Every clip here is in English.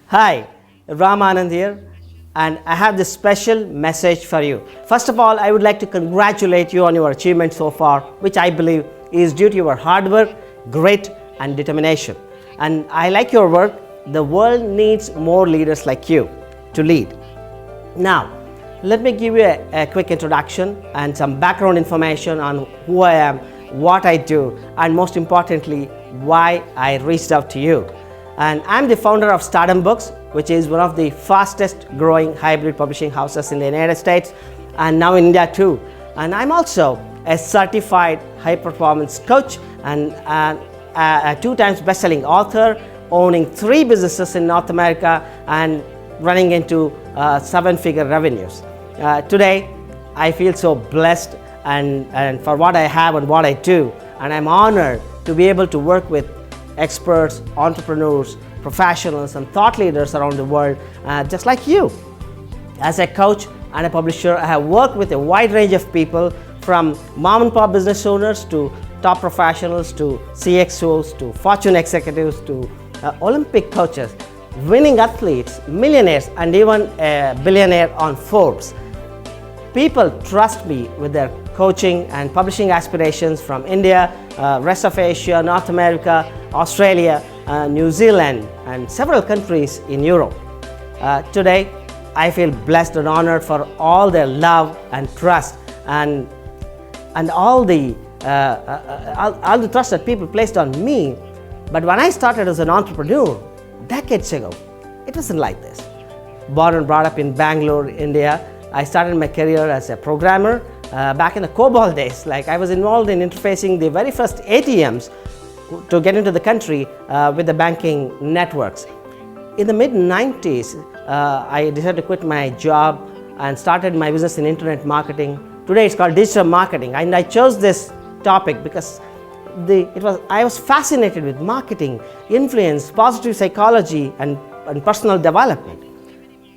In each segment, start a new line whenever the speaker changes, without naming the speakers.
Hi, Raam Anand here, and I have this special message for you. First of all, I would like to congratulate you on your achievement so far, which I believe is due to your hard work, grit, and determination. And I like your work. The world needs more leaders like you to lead. Now, let me give you a quick introduction and some background information on who I am, what I do, and most importantly, why I reached out to you. And I'm the founder of Stardom Books, which is one of the fastest growing hybrid publishing houses in the United States and now in India too. And I'm also a certified high performance coach and a 2 times best-selling author, owning 3 businesses in North America and running into 7-figure revenues. Today, I feel so blessed and for what I have and what I do, and I'm honored to be able to work with experts, entrepreneurs, professionals, and thought leaders around the world, just like you. As a coach and a publisher, I have worked with a wide range of people, from mom and pop business owners to top professionals to CXOs to Fortune executives to Olympic coaches, winning athletes, millionaires, and even a billionaire on Forbes. People trust me with their coaching and publishing aspirations from India, rest of Asia, North America, Australia, New Zealand, and several countries in Europe. Today, I feel blessed and honored for all their love and trust and all the trust that people placed on me. But when I started as an entrepreneur decades ago, it wasn't like this. Born and brought up in Bangalore, India, I started my career as a programmer back in the COBOL days. Like, I was involved in interfacing the very first ATMs to get into the country with the banking networks. In the mid-90s, I decided to quit my job and started my business in internet marketing. Today it's called digital marketing, and I chose this topic because I was fascinated with marketing, influence, positive psychology, and personal development.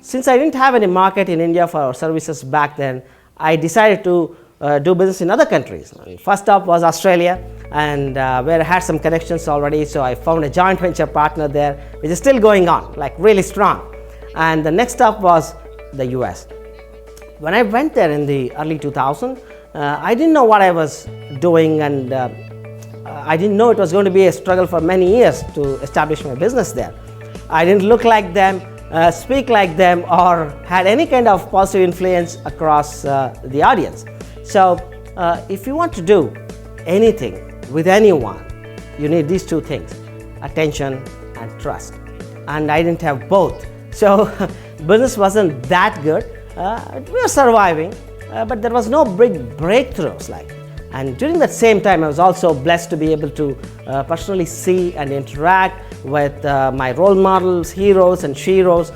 Since I didn't have any market in India for our services back then, I decided to do business in other countries. First up was Australia, and where I had some connections already, so I found a joint venture partner there, which is still going on, like really strong. And the next up was the US. When I went there in the early 2000s, I didn't know what I was doing, and I didn't know it was going to be a struggle for many years to establish my business there. I didn't look like them, speak like them, or had any kind of positive influence across the audience. So if you want to do anything with anyone, you need these 2 things: attention and trust. And I didn't have both. So business wasn't that good. We were surviving, but there was no big breakthroughs like. And during that same time, I was also blessed to be able to personally see and interact with my role models, heroes, and sheroes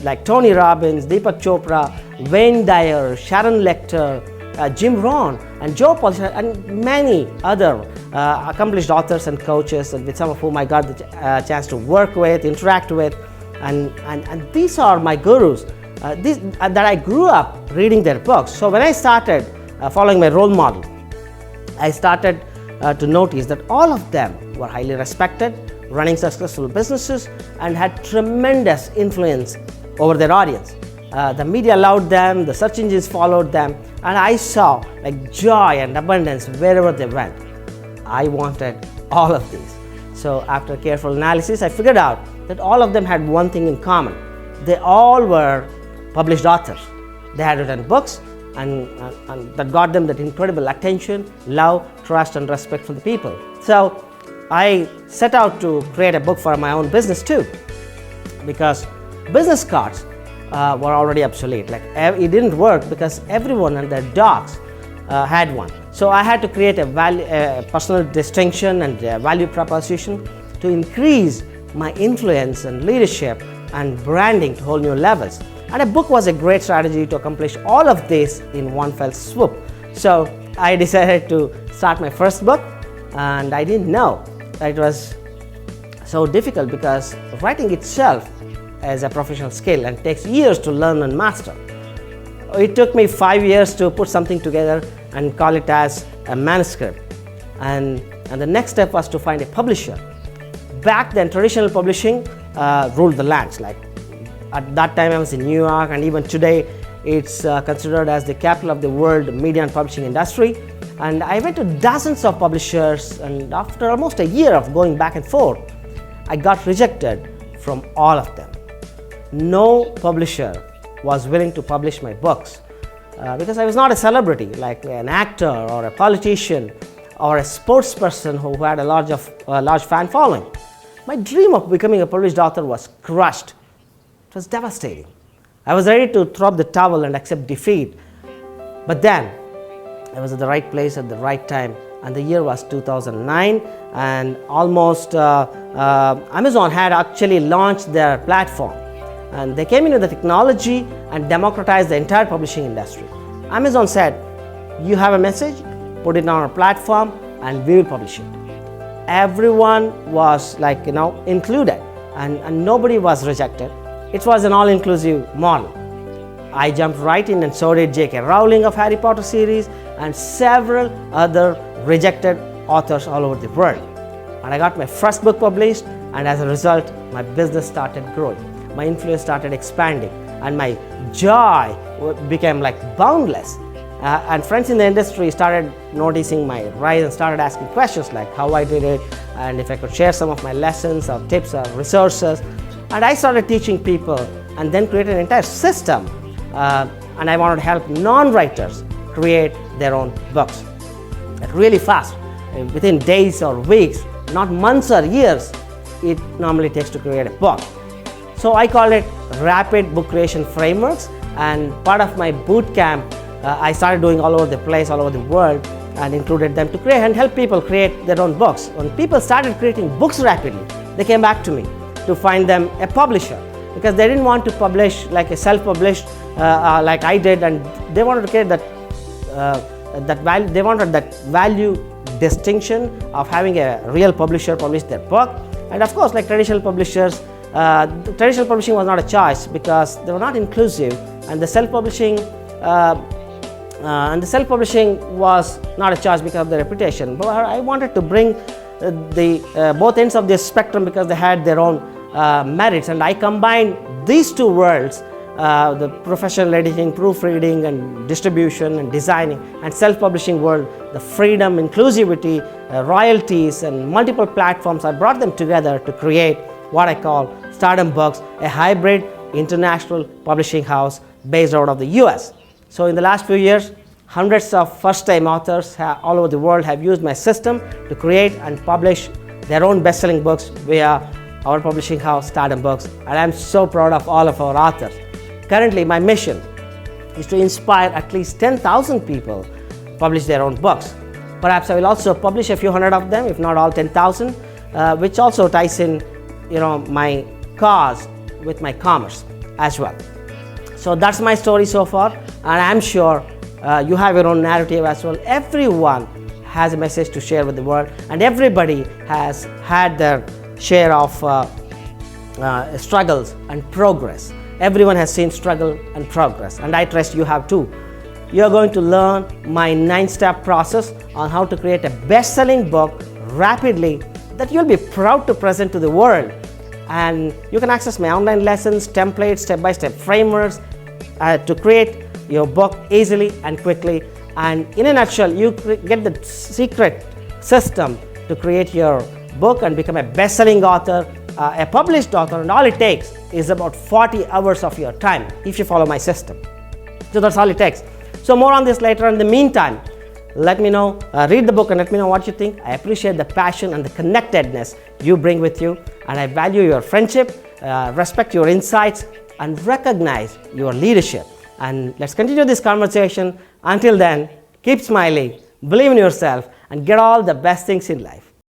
like Tony Robbins, Deepak Chopra, Wayne Dyer, Sharon Lecter, Jim Rohn, and Joe Polish, and many other accomplished authors and coaches, and with some of whom I got the chance to work with, interact with, and these are my gurus. That I grew up reading their books. So when I started following my role model, I started to notice that all of them were highly respected, running successful businesses, and had tremendous influence over their audience. The media loved them, the search engines followed them, and I saw like joy and abundance wherever they went. I wanted all of these. So after careful analysis, I figured out that all of them had one thing in common. They all were published authors. They had written books, and that got them that incredible attention, love, trust, and respect from the people. So I set out to create a book for my own business too, because business cards were already obsolete. Like, it didn't work because everyone and their dogs had one. So I had to create a personal distinction and a value proposition to increase my influence and leadership and branding to whole new levels. And a book was a great strategy to accomplish all of this in one fell swoop. So I decided to start my first book, and I didn't know that it was so difficult because writing itself is a professional skill and takes years to learn and master. It took me 5 years to put something together and call it as a manuscript. And the next step was to find a publisher. Back then, traditional publishing ruled the lands. Like, At that time I was in New York, and even today it's considered as the capital of the world media and publishing industry. And I went to dozens of publishers, and after almost a year of going back and forth, I got rejected from all of them. No publisher was willing to publish my books because I was not a celebrity like an actor or a politician or a sports person who had a large fan following. My dream of becoming a published author was crushed. It was devastating. I was ready to throw up the towel and accept defeat. But then I was at the right place at the right time, and the year was 2009, and almost Amazon had actually launched their platform, and they came into the technology and democratized the entire publishing industry. Amazon said, you have a message, put it on our platform and we will publish it. Everyone was included, and nobody was rejected. It was an all-inclusive model. I jumped right in, and so did J.K. Rowling of Harry Potter series and several other rejected authors all over the world. And I got my first book published, and as a result, my business started growing. My influence started expanding, and my joy became boundless. And friends in the industry started noticing my rise and started asking questions like how I did it, and if I could share some of my lessons or tips or resources. And I started teaching people, and then created an entire system. And I wanted to help non-writers create their own books really fast, within days or weeks, not months or years. It normally takes to create a book. So I call it rapid book creation frameworks, and part of my boot camp I started doing all over the place, all over the world, and included them to create and help people create their own books. When people started creating books rapidly, they came back to me to find them a publisher, because they didn't want to publish like a self-published like I did, and they wanted to create they wanted that value distinction of having a real publisher publish their book. And of course, like traditional publishers, traditional publishing was not a choice because they were not inclusive, and the self-publishing was not a choice because of the reputation. But I wanted to bring both ends of this spectrum because they had their own merits, and I combined these two worlds, the professional editing, proofreading and distribution and designing, and self-publishing world, the freedom, inclusivity, royalties and multiple platforms. I brought them together to create what I call Stardom Books, a hybrid international publishing house based out of the US. So in the last few years, hundreds of first-time authors all over the world have used my system to create and publish their own best-selling books via our publishing house, Stardom Books, and I'm so proud of all of our authors. Currently, my mission is to inspire at least 10,000 people to publish their own books. Perhaps I will also publish a few hundred of them, if not all 10,000, which also ties in, my cause with my commerce as well. So that's my story so far, and I'm sure you have your own narrative as well. Everyone has a message to share with the world, and everybody has had their share of struggles and progress. Everyone has seen struggle and progress, and I trust you have too. You are going to learn my 9-step process on how to create a best-selling book rapidly that you'll be proud to present to the world. And you can access my online lessons, templates, step-by-step frameworks to create your book easily and quickly. And in a nutshell, you get the secret system to create your book and become a best-selling author, a published author, and all it takes is about 40 hours of your time if you follow my system. So that's all it takes. So more on this later. In the meantime, let me know, read the book and let me know what you think. I appreciate the passion and the connectedness you bring with you, and I value your friendship, respect your insights, and recognize your leadership. And let's continue this conversation. Until then, keep smiling, believe in yourself, and get all the best things in life.